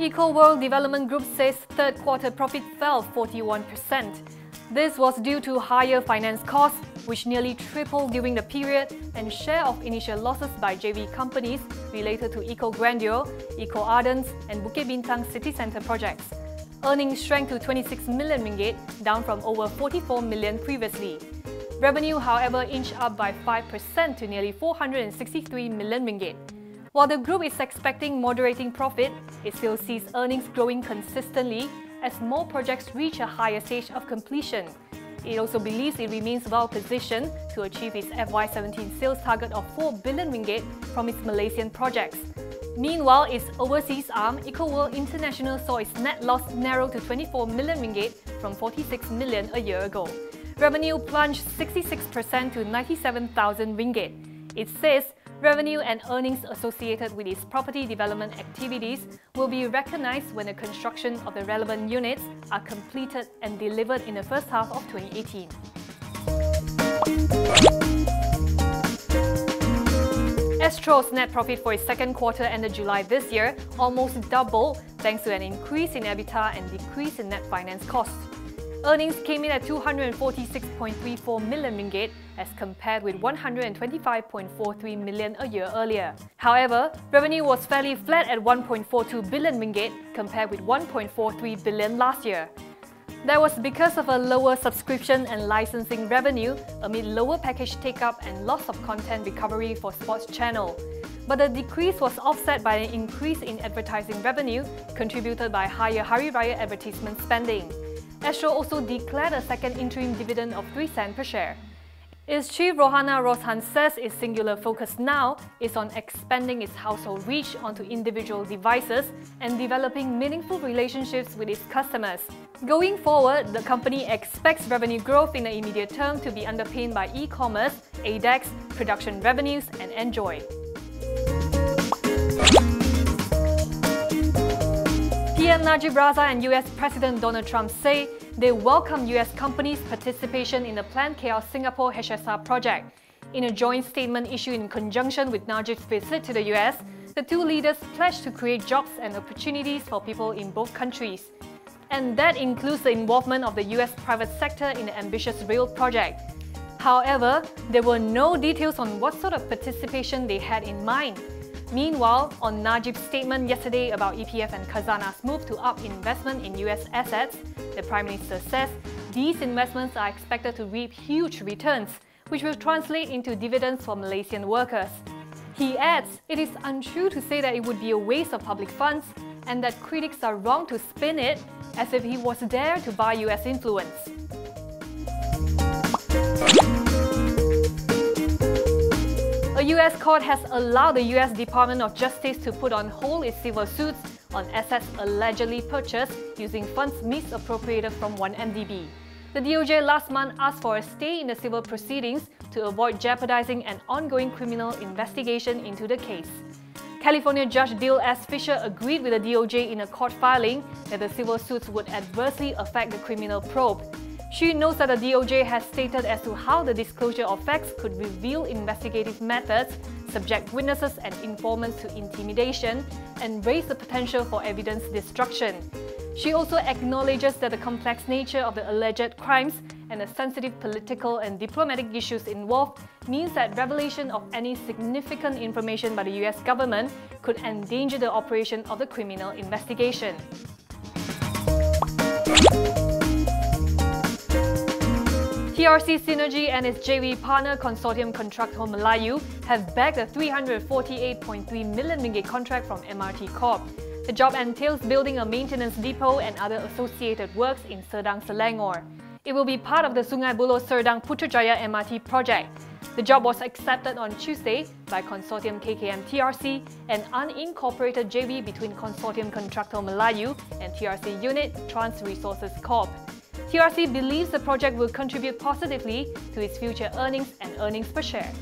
EcoWorld Development Group says third quarter profit fell 41%. This was due to higher finance costs, which nearly tripled during the period, and share of initial losses by JV companies related to Eco Grandeur, Eco Ardens, and Bukit Bintang City Centre projects. Earnings shrank to 26 million ringgit, down from over 44 million previously. Revenue, however, inched up by 5% to nearly 463 million ringgit. While the group is expecting moderating profit, it still sees earnings growing consistently as more projects reach a higher stage of completion. It also believes it remains well positioned to achieve its FY17 sales target of 4 billion ringgit from its Malaysian projects. Meanwhile, its overseas arm, EcoWorld International, saw its net loss narrow to 24 million ringgit from 46 million a year ago. Revenue plunged 66% to 97,000 ringgit. It says revenue and earnings associated with its property development activities will be recognized when the construction of the relevant units are completed and delivered in the first half of 2018. Astros' net profit for its second quarter ended July this year almost doubled thanks to an increase in EBITDA and decrease in net finance costs. Earnings came in at 246.34 million ringgit as compared with 125.43 million a year earlier. However, revenue was fairly flat at 1.42 billion ringgit compared with 1.43 billion last year. That was because of a lower subscription and licensing revenue amid lower package take-up and loss of content recovery for Sports Channel. But the decrease was offset by an increase in advertising revenue contributed by higher Hari Raya advertisement spending. Astro also declared a second interim dividend of 3 cents per share. Its chief Rohana Roshan says its singular focus now is on expanding its household reach onto individual devices and developing meaningful relationships with its customers. Going forward, the company expects revenue growth in the immediate term to be underpinned by e-commerce, ADAX, production revenues, and Enjoy. PM Najib Razak and US President Donald Trump say they welcome US companies' participation in the planned Chaos Singapore HSR project. In a joint statement issued in conjunction with Najib's visit to the US, the two leaders pledged to create jobs and opportunities for people in both countries. And that includes the involvement of the US private sector in the ambitious rail project. However, there were no details on what sort of participation they had in mind. Meanwhile, on Najib's statement yesterday about EPF and Khazanah's move to up investment in US assets, the Prime Minister says these investments are expected to reap huge returns, which will translate into dividends for Malaysian workers. He adds, it is untrue to say that it would be a waste of public funds and that critics are wrong to spin it as if he was there to buy US influence. A US court has allowed the US Department of Justice to put on hold its civil suits on assets allegedly purchased using funds misappropriated from 1MDB. The DOJ last month asked for a stay in the civil proceedings to avoid jeopardizing an ongoing criminal investigation into the case. California Judge Dale S. Fisher agreed with the DOJ in a court filing that the civil suits would adversely affect the criminal probe. She notes that the DOJ has stated as to how the disclosure of facts could reveal investigative methods, subject witnesses and informants to intimidation, and raise the potential for evidence destruction. She also acknowledges that the complex nature of the alleged crimes and the sensitive political and diplomatic issues involved means that revelation of any significant information by the US government could endanger the operation of the criminal investigation. TRC Synergy and its JV partner Consortium Contractor Melayu have bagged a 348.3 million ringgit contract from MRT Corp. The job entails building a maintenance depot and other associated works in Serdang, Selangor. It will be part of the Sungai Buloh-Serdang-Putrajaya MRT project. The job was accepted on Tuesday by Consortium KKM TRC, an unincorporated JV between Consortium Contractor Melayu and TRC unit Trans Resources Corp. TRC believes the project will contribute positively to its future earnings and earnings per share.